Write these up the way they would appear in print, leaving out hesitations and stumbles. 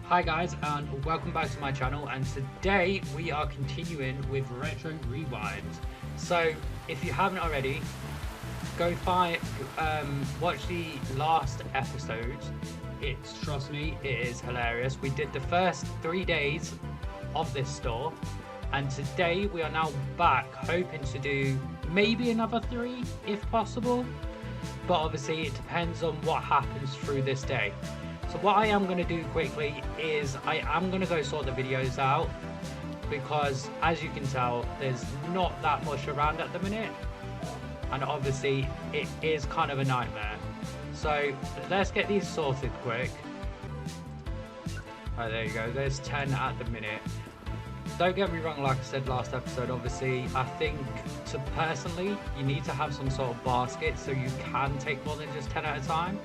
Hi guys, and welcome back to my channel, and today we are continuing with Retro Rewind. So if you haven't already, go watch the last episode. Trust me, it is hilarious. We did the first 3 days of this store, and today we are now back hoping to do maybe another 3 if possible, but obviously it depends on what happens through this day. So what I am going to do quickly is I am going to go sort the videos out, because as you can tell there's not that much around at the minute, and obviously it is kind of a nightmare. So let's get these sorted quick. Right, there you go, there's 10 at the minute. Don't get me wrong, like I said last episode, obviously I think personally you need to have some sort of basket so you can take more than just 10 at a time.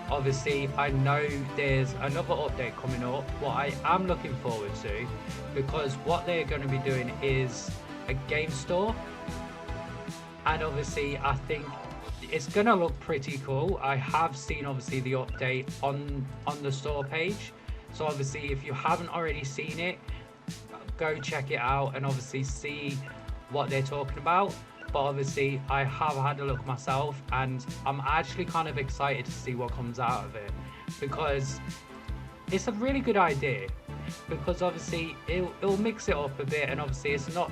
Obviously I know there's another update coming up, what I am looking forward to, because what they're going to be doing is a game store, and obviously I think it's going to look pretty cool. I have seen obviously the update on the store page, so obviously if you haven't already seen it, go check it out and obviously see what they're talking about. But obviously I have had a look myself, and I'm actually kind of excited to see what comes out of it, because it's a really good idea, because obviously it'll mix it up a bit, and obviously it's not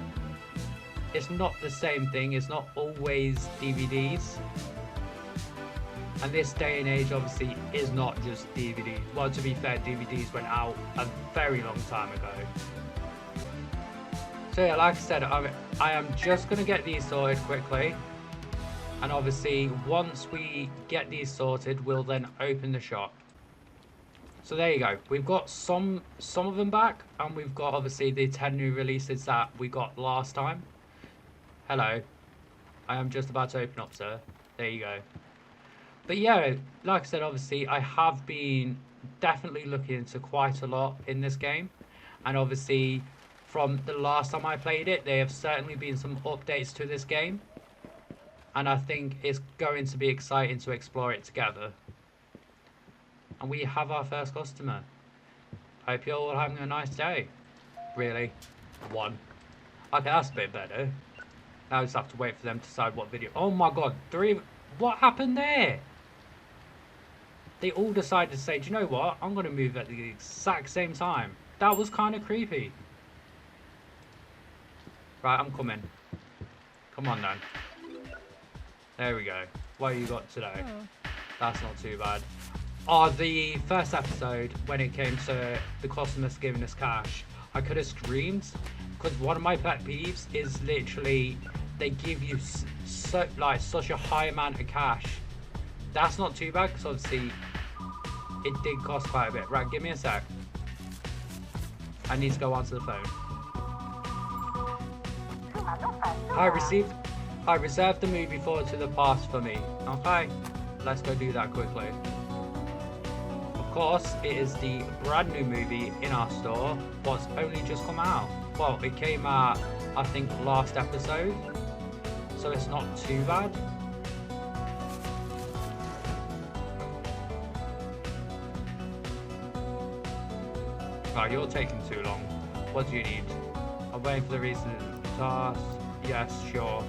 the same thing, it's not always DVDs, and this day and age obviously is not just DVDs. Well, to be fair, DVDs went out a very long time ago. So yeah, like I said, I am just going to get these sorted quickly, and obviously once we get these sorted we'll then open the shop. So there you go, we've got some of them back, and we've got obviously the 10 new releases that we got last time. Hello, I am just about to open up, sir. There you go. But yeah, like I said, obviously I have been definitely looking into quite a lot in this game, and obviously from the last time I played it, there have certainly been some updates to this game, and I think it's going to be exciting to explore it together. And we have our first customer. Hope you're all having a nice day. Really? 1. Okay, that's a bit better. Now I just have to wait for them to decide what video. Oh my god, 3. What happened there? They all decided to say, do you know what? I'm going to move at the exact same time. That was kind of creepy. Right, I'm coming. Come on then. There we go. What you got today? That's not too bad. Oh, the first episode, when it came to the customers giving us cash, I could have screamed, because one of my pet peeves is literally they give you such a high amount of cash. That's not too bad, because obviously it did cost quite a bit. Right, give me a sec. I need to go onto the phone. I reserved the movie forward to the past for me. Okay, let's go do that quickly. Of course, it is the brand new movie in our store, what's only just come out. Well, it came out, I think, last episode, so it's not too bad. Right, you're taking too long. What do you need? I'm waiting for the reason. Task. Yes, sure.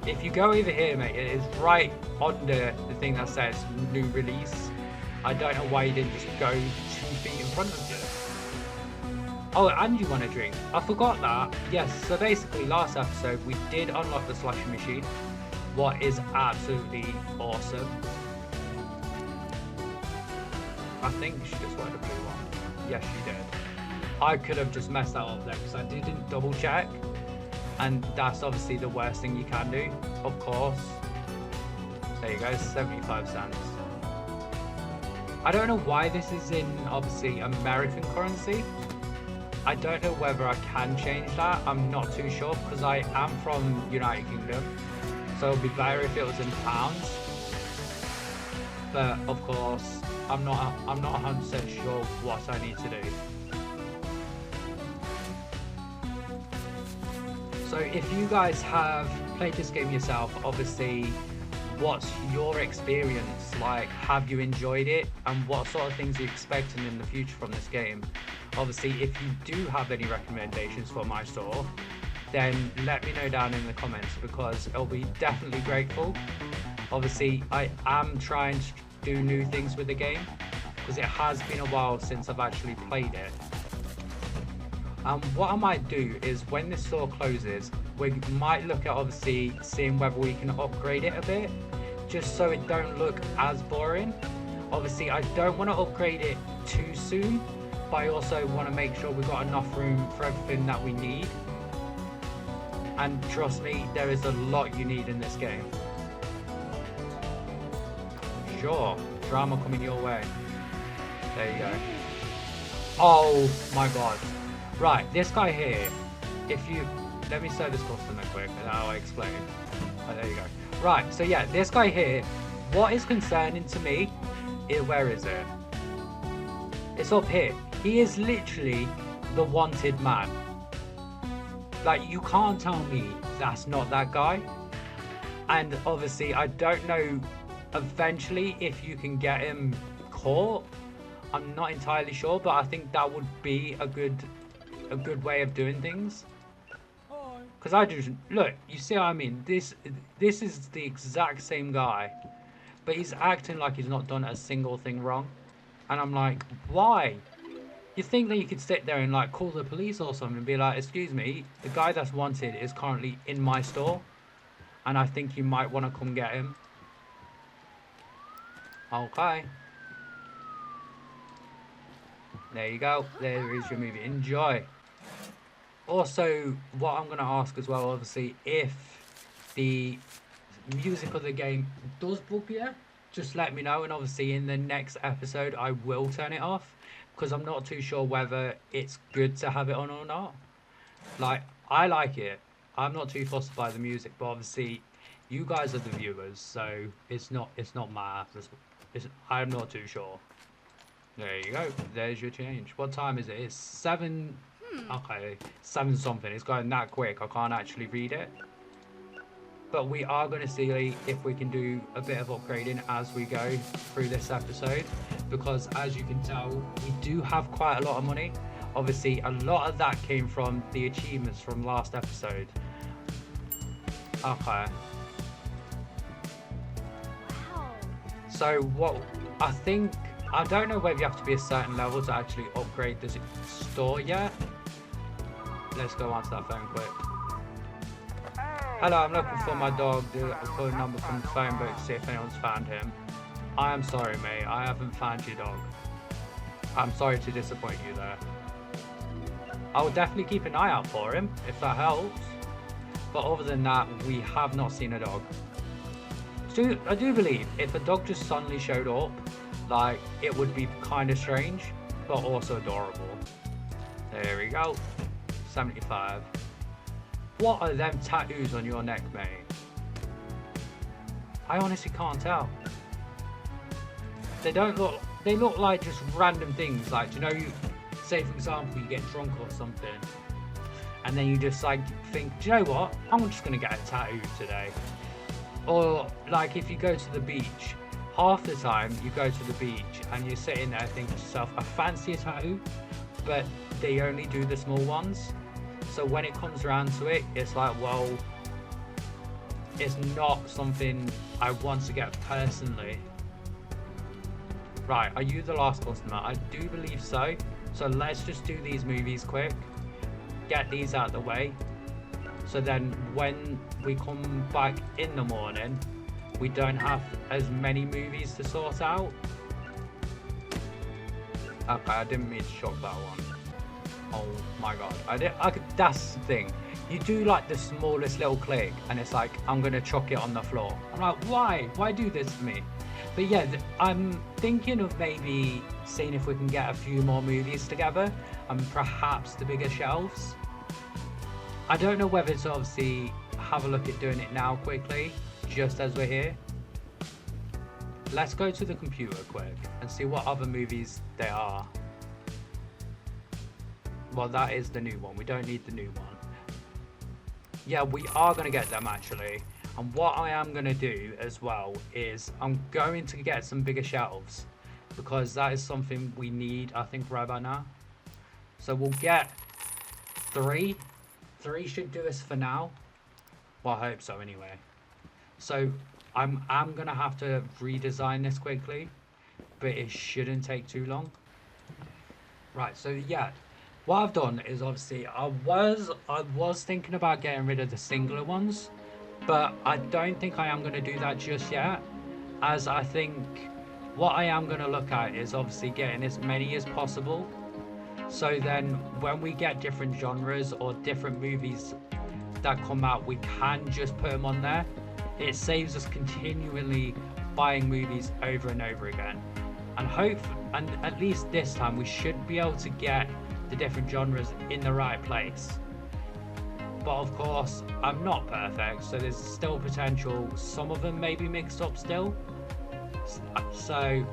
If you go over here, mate, it is right under the thing that says new release. I don't know why you didn't just go 2 feet in front of you. Oh, and you want a drink. I forgot that. Yes, so basically last episode we did unlock the slushie machine, what is absolutely awesome. I think she just wanted a blue one. Yes, she did. I could have just messed that up there because I didn't double check. And that's obviously the worst thing you can do, of course. There you go, 75 cents. I don't know why this is in, obviously, American currency. I don't know whether I can change that. I'm not too sure, because I am from United Kingdom. So it would be better if it was in pounds. But, of course, I'm not 100% sure what I need to do. So if you guys have played this game yourself, obviously what's your experience like? Have you enjoyed it? And what sort of things are you expecting in the future from this game? Obviously, if you do have any recommendations for my store, then let me know down in the comments, because it'll be definitely grateful. Obviously, I am trying to do new things with the game, because it has been a while since I've actually played it. What I might do is, when this store closes, we might look at obviously seeing whether we can upgrade it a bit, just so it don't look as boring. Obviously, I don't want to upgrade it too soon, but I also want to make sure we've got enough room for everything that we need. And trust me, there is a lot you need in this game. Sure, drama coming your way. There you go. Oh my god. Right, this guy here, if you... Let me show this customer quick and I'll explain. Oh, there you go. Right, so yeah, this guy here, what is concerning to me is... Where is it? It's up here. He is literally the wanted man. Like, you can't tell me that's not that guy. And obviously, I don't know eventually if you can get him caught. I'm not entirely sure, but I think that would be a good way of doing things. Because I do... Look, you see what I mean? This is the exact same guy, but he's acting like he's not done a single thing wrong. And I'm like, why? You think that you could sit there and like call the police or something and be like, excuse me, the guy that's wanted is currently in my store, and I think you might want to come get him. Okay. There you go. There is your movie. Enjoy. Also, what I'm going to ask as well, obviously, if the music of the game does bug you, just let me know, and obviously in the next episode I will turn it off, because I'm not too sure whether it's good to have it on or not. Like, I like it. I'm not too fussed by the music, but obviously you guys are the viewers, so it's not my... I'm not too sure. There you go. There's your change. What time is it? It's 7... Okay, 7 something. It's going that quick. I can't actually read it. But we are going to see if we can do a bit of upgrading as we go through this episode. Because as you can tell, we do have quite a lot of money. Obviously, a lot of that came from the achievements from last episode. Okay. So what I think... I don't know whether you have to be a certain level to actually upgrade this store yet. Let's go onto that phone quick. Hello, I'm looking for my dog. I'll call a number from the phone book to see if anyone's found him. I am sorry, mate. I haven't found your dog. I'm sorry to disappoint you there. I will definitely keep an eye out for him, if that helps. But other than that, we have not seen a dog. So I do believe if a dog just suddenly showed up, like, it would be kind of strange, but also adorable. There we go. 75. What are them tattoos on your neck, mate? I honestly can't tell. They look like just random things. Like, you know, you say for example you get drunk or something, and then you just like think, do you know what? I'm just gonna get a tattoo today. Or like if you go to the beach, half the time you go to the beach and you're sitting there thinking to yourself, I fancy a tattoo, but they only do the small ones. So when it comes around to it, it's like, well, it's not something I want to get personally. Right, are you the last customer? I do believe so. So let's just do these movies quick. Get these out of the way. So then when we come back in the morning, we don't have as many movies to sort out. Okay, I didn't mean to shock that one. Oh my god, that's the thing. You do like the smallest little click and it's like, I'm gonna chuck it on the floor. I'm like, why do this to me? But yeah, I'm thinking of maybe seeing if we can get a few more movies together and perhaps the bigger shelves. I don't know whether to obviously have a look at doing it now quickly, just as we're here. Let's go to the computer quick and see what other movies there are. Well, that is the new one. We don't need the new one. Yeah, we are going to get them, actually. And what I am going to do as well is I'm going to get some bigger shelves, because that is something we need, I think, right about now. So we'll get 3. 3 should do us for now. Well, I hope so anyway. So I'm going to have to redesign this quickly, but it shouldn't take too long. Right, so yeah, what I've done is obviously I was thinking about getting rid of the singular ones, but I don't think I am going to do that just yet, as I think what I am going to look at is obviously getting as many as possible. So then when we get different genres or different movies that come out, we can just put them on there. It saves us continually buying movies over and over again. And and at least this time we should be able to get the different genres in the right place. But of course, I'm not perfect, so there's still potential. Some of them may be mixed up still. So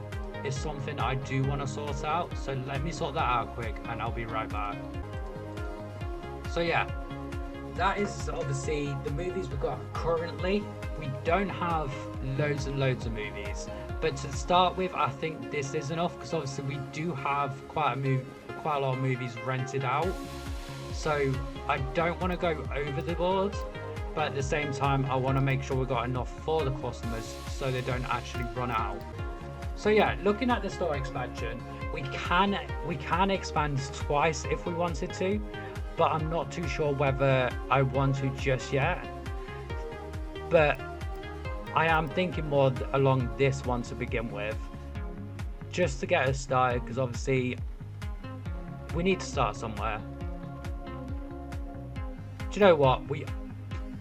it's something I do want to sort out. So let me sort that out quick and I'll be right back. So yeah, that is obviously the movies we've got currently. We don't have loads and loads of movies. But to start with, I think this is enough, because obviously we do have quite a lot of movies rented out. So I don't want to go over the board, but at the same time I want to make sure we've got enough for the customers so they don't actually run out. So yeah, looking at the store expansion, we can expand twice if we wanted to, but I'm not too sure whether I want to just yet. But I am thinking more along this one to begin with, just to get us started, because obviously we need to start somewhere. Do you know what?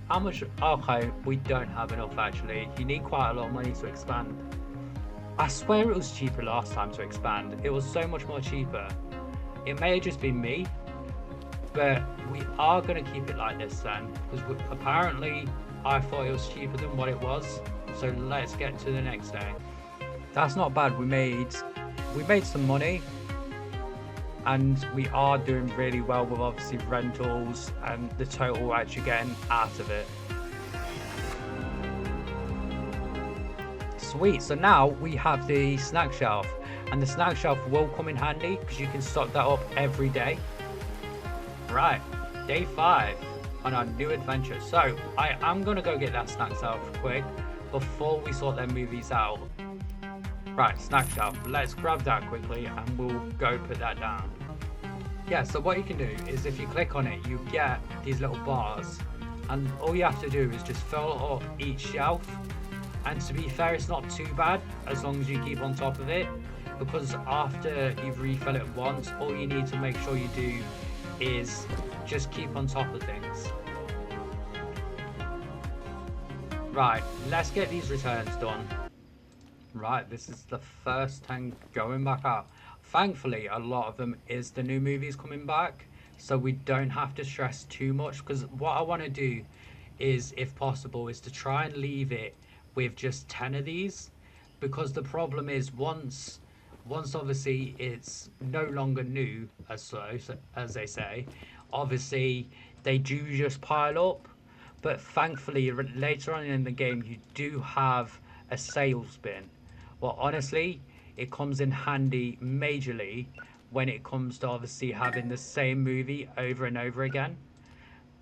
How much? Okay, we don't have enough actually. You need quite a lot of money to expand. I swear it was cheaper last time to expand. It was so much more cheaper. It may have just been me, but we are going to keep it like this then, because apparently I thought it was cheaper than what it was. So let's get to the next day. That's not bad. We made some money, and we are doing really well with obviously rentals and the total we're actually getting out of it. Sweet. So now we have the snack shelf, and the snack shelf will come in handy because you can stock that up every day. Right, day 5 on our new adventure. So I am gonna go get that snack shelf quick before we sort their movies out. Right, snack shelf. Let's grab that quickly and we'll go put that down. Yeah, so what you can do is if you click on it, you get these little bars, and all you have to do is just fill up each shelf. And to be fair, it's not too bad as long as you keep on top of it, because after you've refilled it once, all you need to make sure you do is just keep on top of things. Right, let's get these returns done. Right, this is the first tank going back out. Thankfully, a lot of them is the new movies coming back, so we don't have to stress too much, because what I want to do is, if possible, is to try and leave it with just 10 of these, because the problem is once obviously it's no longer new as they say, obviously they do just pile up. But thankfully later on in the game you do have a sales bin. Well, honestly, it comes in handy majorly when it comes to obviously having the same movie over and over again,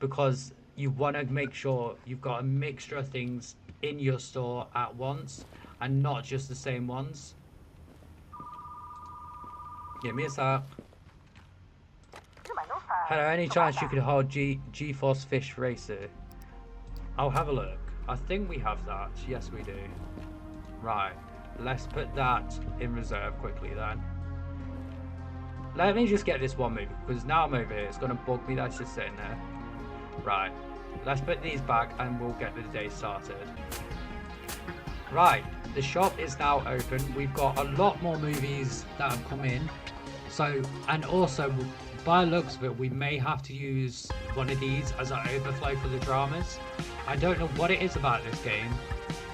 because you want to make sure you've got a mixture of things in your store at once and not just the same ones. Give me a sec. Hello, any chance you could hold GeForce Fish Racer? I'll have a look. I think we have that. Yes, we do. Right, let's put that in reserve quickly then. Let me just get this one movie, because now I'm over here, it's going to bug me that's just sitting there. Right, let's put these back and we'll get the day started. Right, the shop is now open. We've got a lot more movies that have come in. So, and also, by the looks of it, we may have to use one of these as our overflow for the dramas. I don't know what it is about this game,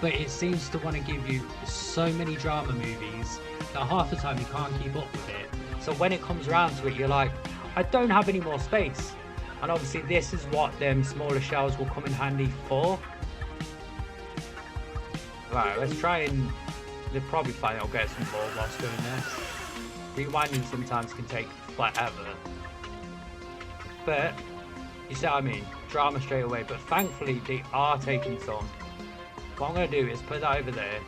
but it seems to want to give you so many drama movies that half the time you can't keep up with it. So when it comes around to it, you're like, I don't have any more space. And obviously this is what them smaller shelves will come in handy for. Right, let's try and... They'll probably find I'll get some more whilst doing this. Rewinding sometimes can take forever. But, you see what I mean? Drama straight away. But thankfully, they are taking some. What I'm going to do is put that over there.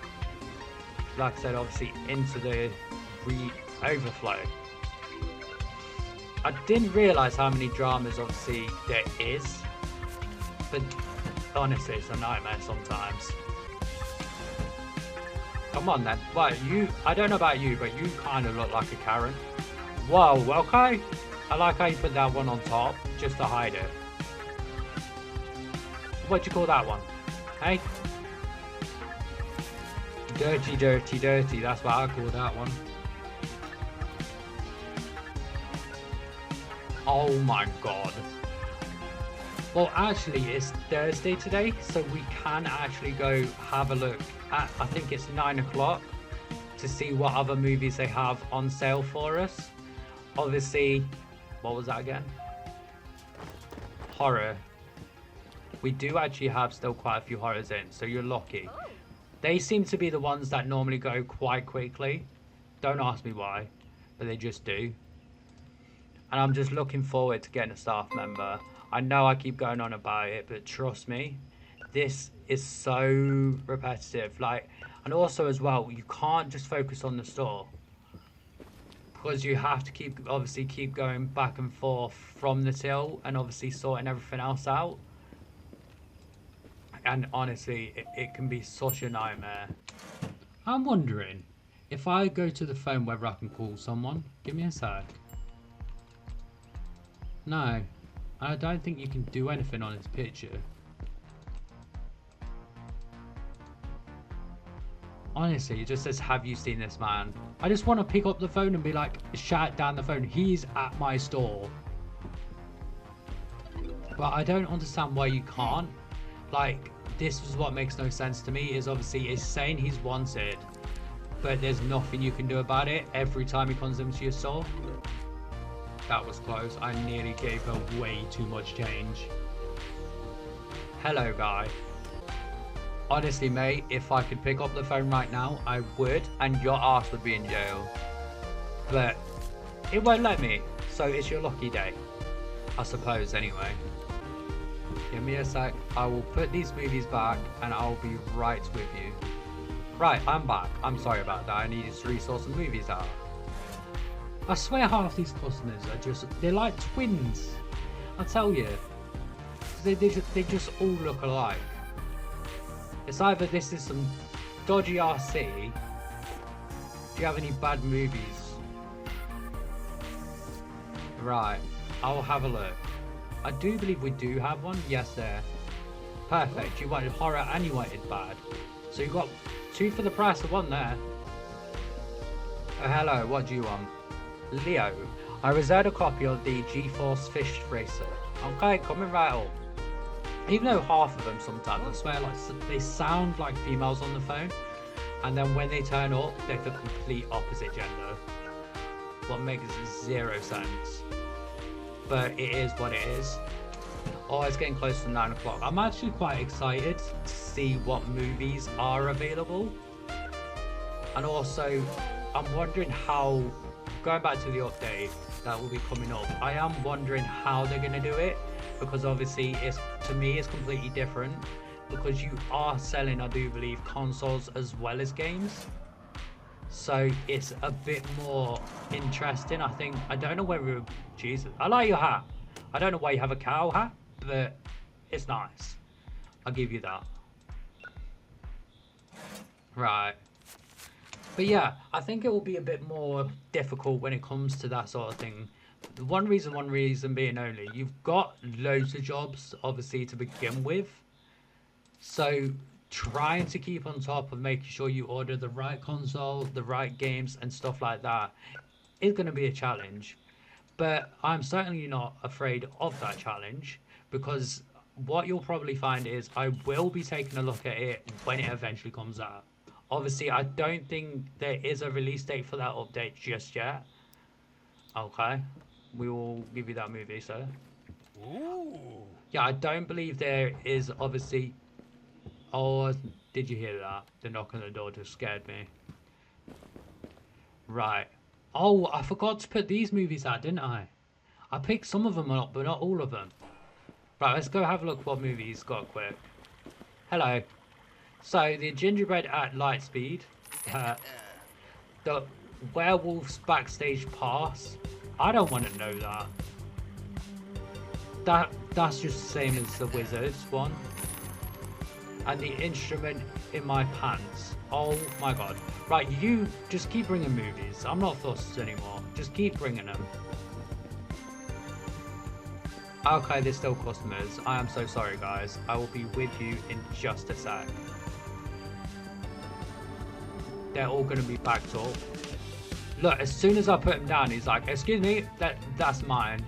Like I said, obviously, into the overflow. I didn't realise how many dramas, obviously, there is. But, honestly, it's a nightmare sometimes. Come on then. Well, I don't know about you, but you kind of look like a Karen. Whoa, okay. I like how you put that one on top, just to hide it. What do you call that one? Hey? Dirty, dirty, dirty. That's what I call that one. Oh my god. Well, actually, it's Thursday today, so we can actually go have a look at, I think it's 9 o'clock, to see what other movies they have on sale for us. Obviously, what was that again? Horror. We do actually have still quite a few horrors in, so you're lucky. They seem to be the ones that normally go quite quickly. Don't ask me why, but they just do. And I'm just looking forward to getting a staff member. I know I keep going on about it, but trust me, this is so repetitive. Like, and also as well, you can't just focus on the store, because you have to keep going back and forth from the till and obviously sorting everything else out. And honestly, it can be such a nightmare. I'm wondering if I go to the phone whether I can call someone. Give me a sec. No, I don't think you can do anything on this picture. Honestly, it just says, have you seen this man? I just want to pick up the phone and be like, shout down the phone, he's at my store. But I don't understand why you can't. Like, this is what makes no sense to me, is obviously it's saying he's wanted, but there's nothing you can do about it every time he comes into your store. That was close. I nearly gave her way too much change. Hello, guy. Honestly, mate, if I could pick up the phone right now, I would, and your ass would be in jail. But it won't let me, so it's your lucky day. I suppose, anyway. Give me a sec. I will put these movies back, and I'll be right with you. Right, I'm back. I'm sorry about that. I needed to resort some movies out. I swear half these customers are they're like twins. I tell you. They just all look alike. It's either this is some dodgy RC. Do you have any bad movies? Right, I'll have a look. I do believe we do have one. Yes, there. Perfect. You wanted horror and you wanted bad. So you got two for the price of one there. Oh, hello, what do you want? Leo, I reserved a copy of the GeForce Fish Racer. Okay, coming right up. Even though half of them sometimes, I swear, like they sound like females on the phone, and then when they turn up, they're the complete opposite gender. What makes zero sense. But it is what it is. Oh, it's getting close to 9 o'clock. I'm actually quite excited to see what movies are available. And also, I'm wondering how, going back to the update that will be coming up, I am wondering how they're going to do it, because obviously to me it's completely different, because you are selling, I do believe, consoles as well as games, so it's a bit more interesting. I think, I don't know whether, Jesus, I like your hat. I don't know why you have a cow hat, but it's nice, I'll give you that. Right. But yeah, I think it will be a bit more difficult when it comes to that sort of thing. The one reason being only, you've got loads of jobs, obviously, to begin with. So trying to keep on top of making sure you order the right console, the right games and stuff like that is going to be a challenge. But I'm certainly not afraid of that challenge, because what you'll probably find is I will be taking a look at it when it eventually comes out. Obviously, I don't think there is a release date for that update just yet. Okay, we will give you that movie, sir. Ooh. Yeah, I don't believe there is, obviously. Oh, Did you hear that? The knock on the door just scared me. Right. Oh, I forgot to put these movies out, didn't I? I picked some of them up, but not all of them. Right, let's go have a look what movie he's got quick. Hello. So, the gingerbread at light speed. The werewolves backstage pass. I don't want to know that. That's just the same as the wizards one. And the instrument in my pants. Oh my god. Right, you just keep bringing movies. I'm not fussed anymore. Just keep bringing them. Okay, there's still customers. I am so sorry, guys. I will be with you in just a sec. They're all going to be backed up. Look, as soon as I put him down, he's like, excuse me, that's mine.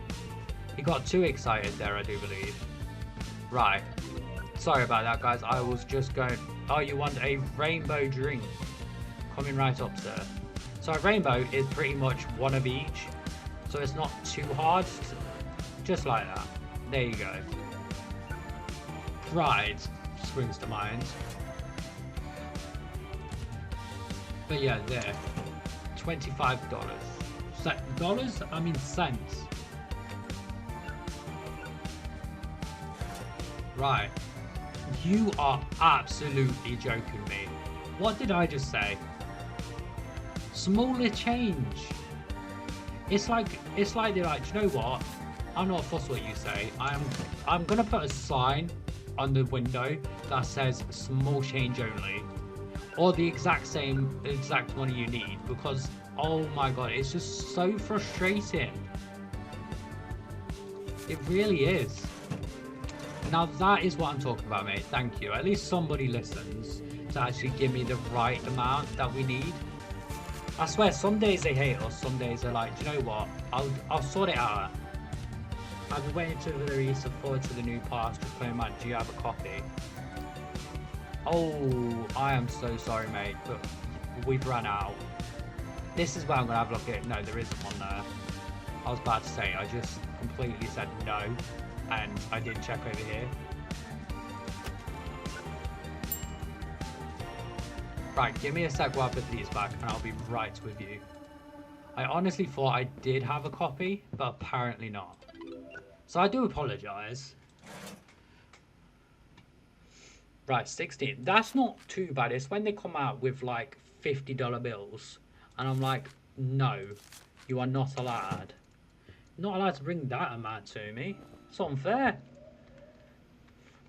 He got too excited there, I do believe. Right. Sorry about that, guys. I was just going... Oh, you want a rainbow drink? Coming right up, sir. So a rainbow is pretty much one of each. So it's not too hard. Just like that. There you go. Pride springs to mind. But yeah, there. $25. Dollars? I mean cents. Right. You are absolutely joking me. What did I just say? Smaller change. It's like they're like, do you know what? I'm not fussed what you say. I'm gonna put a sign on the window that says small change only. Or the exact money you need, because oh my god, it's just so frustrating. It really is. Now that is what I'm talking about, mate. Thank you. At least somebody listens to actually give me the right amount that we need. I swear, some days they hate us, some days they're like, do you know what? I'll sort it out. I've been waiting to the release of forward to the new parts, just playing my do you have a copy? Oh, I am so sorry, mate, but we've run out. This is where I'm gonna have a look at it. No, there isn't one there. I was about to say, I just completely said no, and I didn't check over here. Right, give me a sec while I put these back, and I'll be right with you. I honestly thought I did have a copy, but apparently not. So I do apologise. Right, 16. That's not too bad. It's when they come out with like $50 bills. And I'm like, no, you are not allowed. Not allowed to bring that amount to me. It's unfair.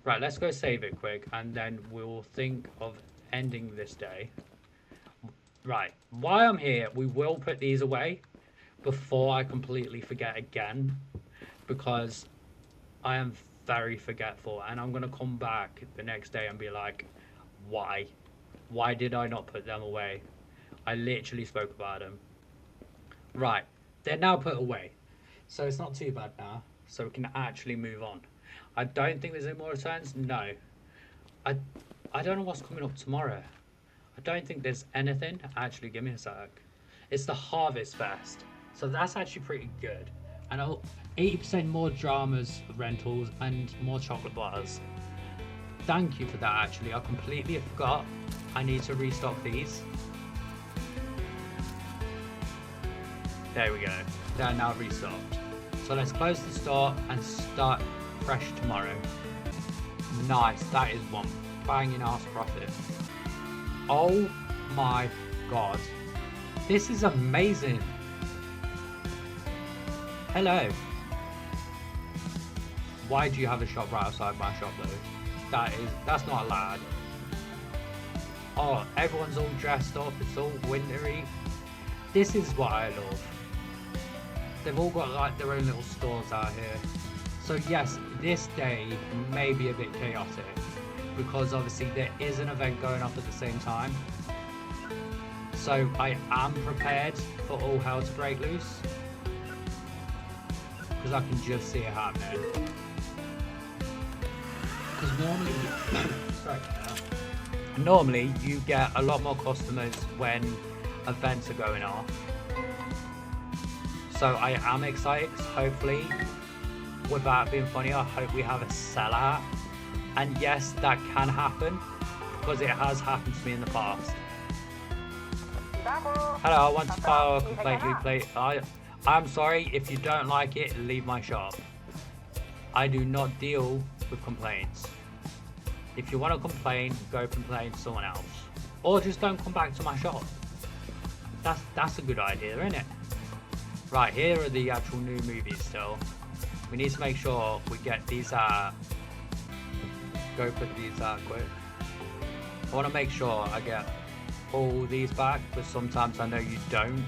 Right, let's go save it quick. And then we'll think of ending this day. Right, while I'm here, we will put these away before I completely forget again. Because I am very forgetful, and I'm gonna come back the next day and be like, why did I not put them away? I literally spoke about them. Right, they're now put away, so it's not too bad now, so we can actually move on. I don't think there's any more returns. No, I don't know what's coming up tomorrow. I don't think there's anything. Actually, give me a sec. It's the Harvest Fest, so that's actually pretty good. And 80% more dramas rentals and more chocolate bars. Thank you for that, actually. I completely forgot. I need to restock these. There we go. They're now restocked. So let's close the store and start fresh tomorrow. Nice. That is one banging ass profit. Oh my god. This is amazing. Hello. Why do you have a shop right outside my shop though? That's not allowed. Oh, everyone's all dressed up, it's all wintry. This is what I love. They've all got like their own little stores out here. So yes, this day may be a bit chaotic because obviously there is an event going off at the same time. So I am prepared for all hell to break loose. Because I can just see it happening. Because normally you get a lot more customers when events are going off. So I am excited, hopefully, without being funny, I hope we have a sellout. And yes, that can happen, because it has happened to me in the past. Hello, I want to file a complaint. I'm sorry, if you don't like it, leave my shop. I do not deal with complaints. If you want to complain, go complain to someone else. Or just don't come back to my shop. That's a good idea, isn't it? Right, here are the actual new movies still. We need to make sure we get these go put these quick. I want to make sure I get all these back, but sometimes I know you don't.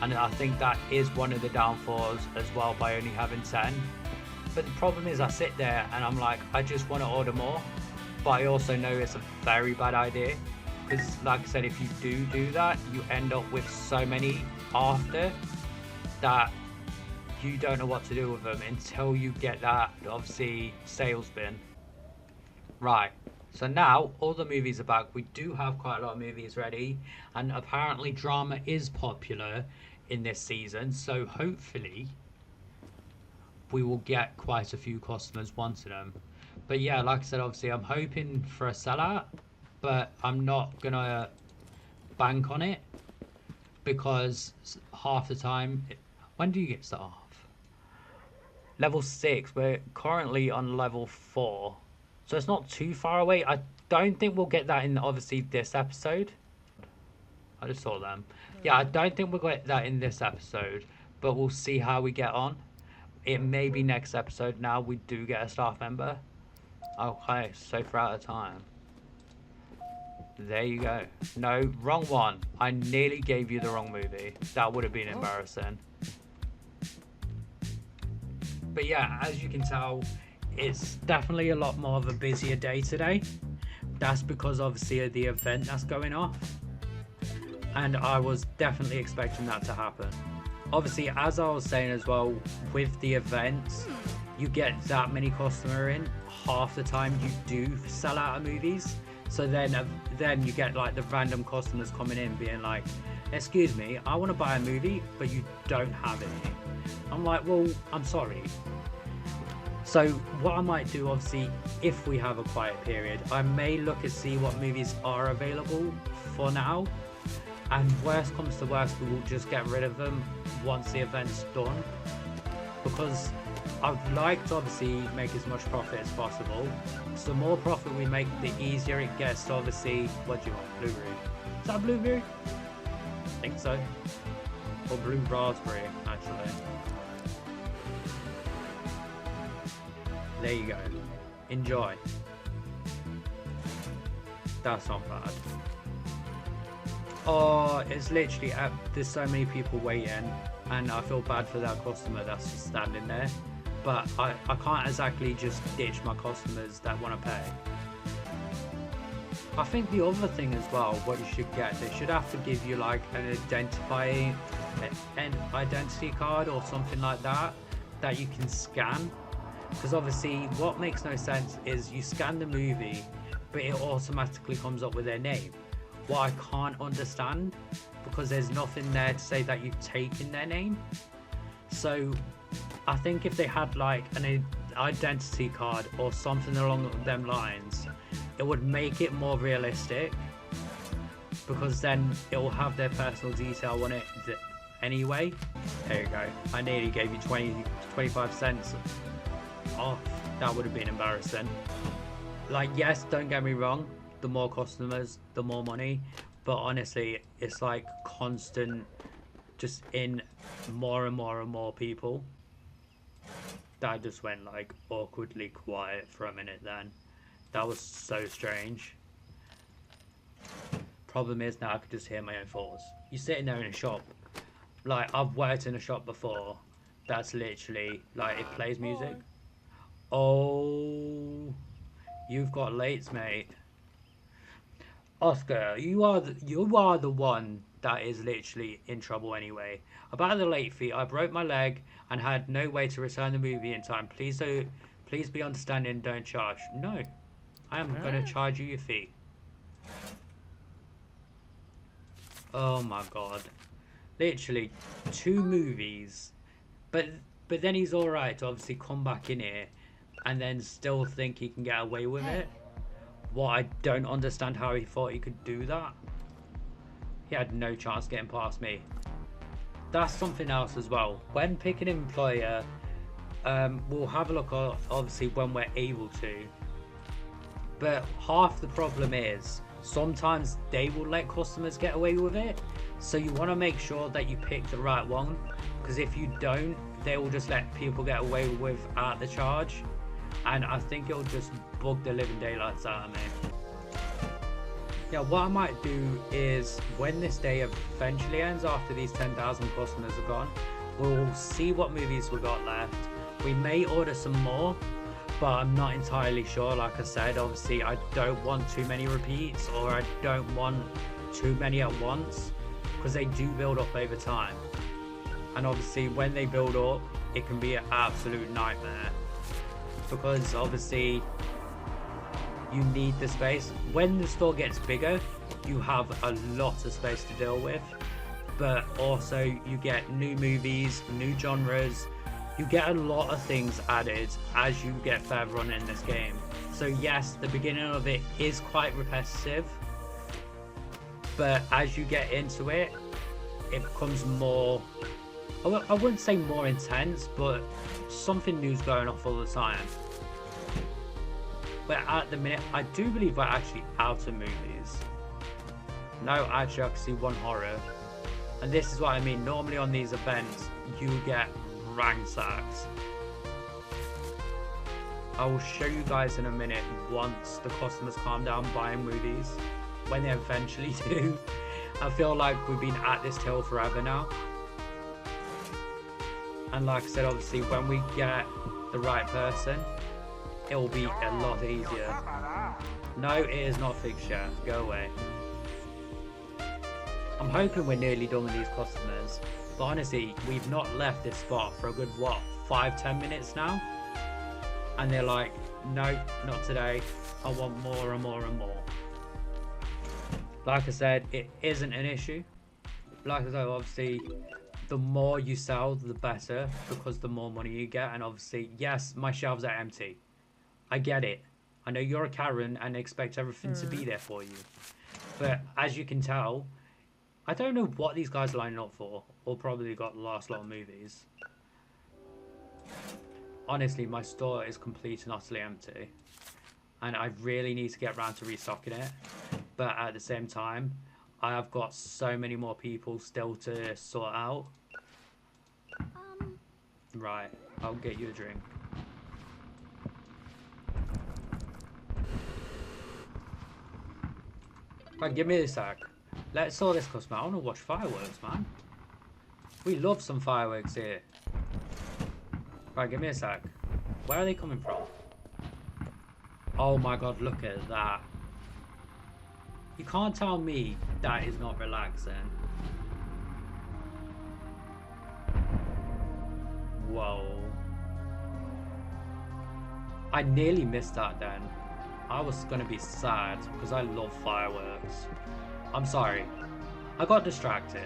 And I think that is one of the downfalls as well by only having 10. But the problem is I sit there and I'm like, I just want to order more. But I also know it's a very bad idea. Because like I said, if you do that, you end up with so many after that you don't know what to do with them until you get that, obviously, sales bin. Right. So now all the movies are back. We do have quite a lot of movies ready. And apparently drama is popular in this season. So hopefully we will get quite a few customers wanting them. But yeah, like I said, obviously I'm hoping for a sellout, but I'm not gonna bank on it because half the time, when do you get start off? Level 6, we're currently on level 4, so it's not too far away. I don't think we'll get that in obviously this episode. I just saw them. Yeah, I don't think we'll get that in this episode, but we'll see how we get on. It may be next episode. Now we do get a staff member. Okay, so far out of time. There you go. No, wrong one. I nearly gave you the wrong movie. That would have been embarrassing. But yeah, as you can tell, it's definitely a lot more of a busier day today. That's because obviously of the event that's going off. And I was definitely expecting that to happen. Obviously, as I was saying as well, with the events, you get that many customer in. Half the time you do sell out of movies. So then you get like the random customers coming in being like, excuse me, I want to buy a movie, but you don't have any. I'm like, well, I'm sorry. So what I might do, obviously, if we have a quiet period, I may look and see what movies are available for now. And worst comes to worst, we will just get rid of them once the event's done. Because I'd like to obviously make as much profit as possible. So the more profit we make, the easier it gets to obviously, what do you want, blueberry? Is that blueberry? I think so. Or blue raspberry, actually. There you go. Enjoy. That's not bad. Oh, it's literally, there's so many people waiting, and I feel bad for that customer that's just standing there. But I can't exactly just ditch my customers that want to pay. I think the other thing as well, what you should get, they should have to give you like an identity card or something like that you can scan. Because obviously what makes no sense is you scan the movie, but it automatically comes up with their name. What I can't understand, because there's nothing there to say that you've taken their name. So I think if they had like an identity card or something along them lines, it would make it more realistic, because then it will have their personal detail on it anyway. There you go. I nearly gave you 25 cents off. That would have been embarrassing. Like, yes, don't get me wrong, the more customers, the more money, but honestly, it's like constant, just in more and more and more people. That just went like awkwardly quiet for a minute then. That was so strange. Problem is now I could just hear my own thoughts. You're sitting there in a shop, like I've worked in a shop before, that's literally like it plays music. Oh, you've got lates, mate. Oscar, you are the one that is literally in trouble anyway. About the late fee, I broke my leg and had no way to return the movie in time. Please be understanding, don't charge. No, I am going to charge you your fee. Oh my god. Literally 2 movies. But then he's alright to obviously come back in here and then still think he can get away with it. What I don't understand how he thought he could do that. He had no chance getting past me. That's something else as well. When picking an employer, we'll have a look obviously when we're able to. But half the problem is sometimes they will let customers get away with it. So you want to make sure that you pick the right one, because if you don't, they will just let people get away without the charge. And I think it'll just bug the living daylights out of me. Yeah, what I might do is when this day eventually ends, after these 10,000 customers are gone, we'll see what movies we got left. We may order some more, but I'm not entirely sure. Like I said, obviously I don't want too many repeats, or I don't want too many at once, because they do build up over time. And obviously when they build up, it can be an absolute nightmare, because obviously you need the space. When the store gets bigger, you have a lot of space to deal with, but also you get new movies, new genres, you get a lot of things added as you get further on in this game. So yes, the beginning of it is quite repetitive, but as you get into it, it becomes more, I wouldn't say more intense, but something new's going off all the time. But at the minute, I do believe we're actually out of movies. No, actually I can see one horror. And this is what I mean, normally on these events, you get ransacked. I will show you guys in a minute once the customers calm down buying movies, when they eventually do. I feel like we've been at this till forever now. And like I said, obviously when we get the right person, it will be a lot easier. No, it is not fixed yet. Go away. I'm hoping we're nearly done with these customers, but honestly, we've not left this spot for a good, what, 5-10 minutes now? And they're like, no, not today. I want more and more and more. Like I said, it isn't an issue. Like I said, obviously, the more you sell, the better, because the more money you get. And obviously, yes, my shelves are empty. I get it. I know you're a Karen and expect everything to be there for you. But as you can tell, I don't know what these guys are lining up for, or probably got the last lot of movies. Honestly, my store is complete and utterly empty. And I really need to get around to restocking it. But at the same time, I have got so many more people still to sort out. Right, I'll get you a drink. Right, give me a sec. Let's sort this customer. I want to watch fireworks, man. We love some fireworks here. Right, give me a sec. Where are they coming from? Oh my god, look at that. You can't tell me that is not relaxing. Whoa. I nearly missed that then. I was gonna be sad because I love fireworks. I'm sorry. I got distracted.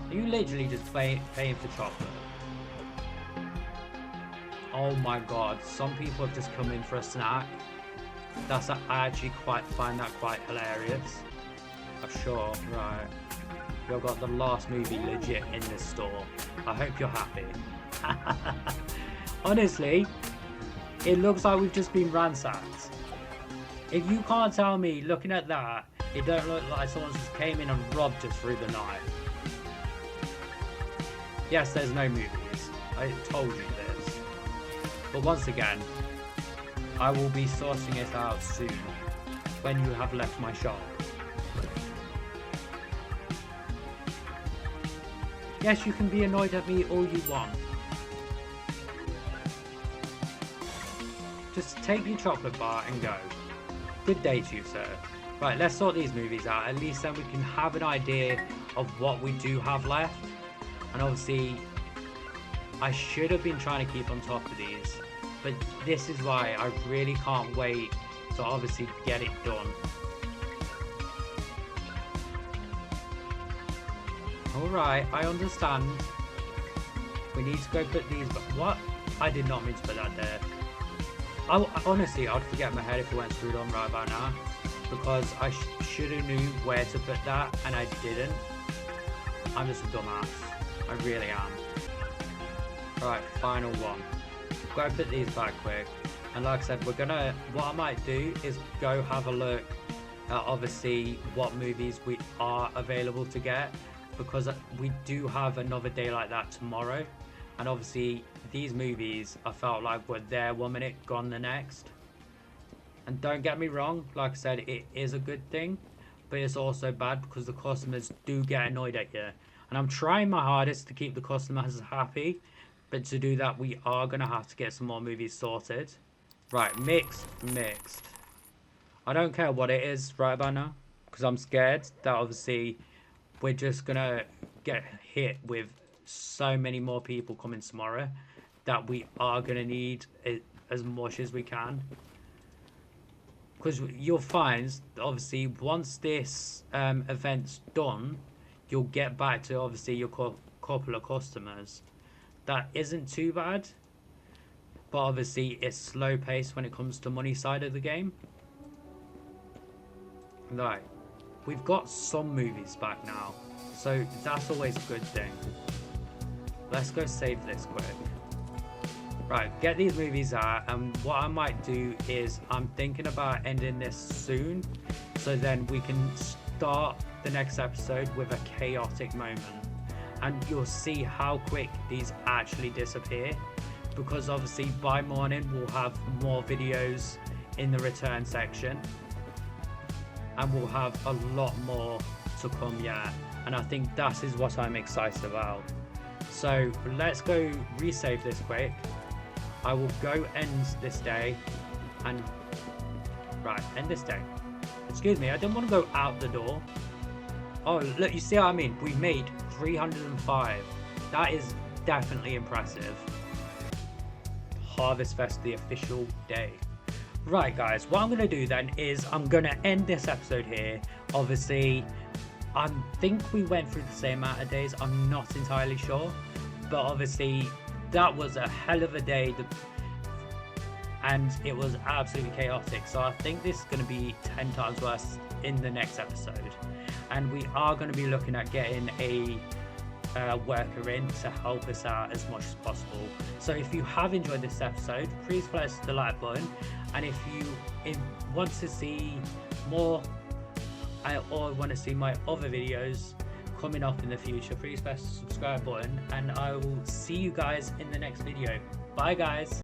Are you literally just paying for chocolate? Oh my god, some people have just come in for a snack. I actually find that quite hilarious. Oh, sure, right. We've got the last movie legit in this store. I hope you're happy. Honestly, it looks like we've just been ransacked. If you can't tell me, looking at that, it don't look like someone just came in and robbed us through the night. Yes, there's no movies. I told you this. But once again, I will be sorting it out soon, when you have left my shop. Yes, you can be annoyed at me all you want. Just take your chocolate bar and go. Good day to you, sir. Right, let's sort these movies out. At least then we can have an idea of what we do have left. And obviously, I should have been trying to keep on top of these. But this is why I really can't wait to obviously get it done. Alright, I understand. We need to go put these... What? I did not mean to put that there. Honestly, I'd forget my head if it went screwed on right about now, because I should have knew where to put that and I didn't. I'm just a dumbass. I really am. Right, final one. Go put these back quick. And like I said, what I might do is go have a look at obviously what movies we are available to get, because we do have another day like that tomorrow. And obviously these movies, I felt like were there 1 minute, gone the next. And don't get me wrong, like I said, it is a good thing, but it's also bad because the customers do get annoyed at you. And I'm trying my hardest to keep the customers happy, but to do that, we are going to have to get some more movies sorted. Right, mixed. I don't care what it is right about now, because I'm scared that obviously we're just going to get hit with so many more people coming tomorrow that we are going to need it as much as we can. Because you'll find, obviously, once this event's done, you'll get back to obviously your couple of customers. That isn't too bad, but obviously it's slow paced when it comes to money side of the game. Right, we've got some movies back now, so that's always a good thing. Let's go save this quick. Right, get these movies out, and what I might do is I'm thinking about ending this soon, so then we can start the next episode with a chaotic moment. And you'll see how quick these actually disappear, because obviously by morning we'll have more videos in the return section, and we'll have a lot more to come yet, and I think that is what I'm excited about. So let's go resave this quick. I will go end this day, and right, end this day. Excuse me, I didn't want to go out the door. Oh look, you see what I mean? We made 305. That is definitely impressive. Harvest Fest, the official day. Right guys, what I'm going to do then is I'm going to end this episode here. Obviously, I think we went through the same amount of days. I'm not entirely sure. But obviously, that was a hell of a day. And it was absolutely chaotic. So I think this is going to be 10 times worse in the next episode. And we are going to be looking at getting a worker in to help us out as much as possible. So if you have enjoyed this episode, please press the like button, and if you want to see more or want to see my other videos coming up in the future, please press the subscribe button, and I will see you guys in the next video. Bye guys.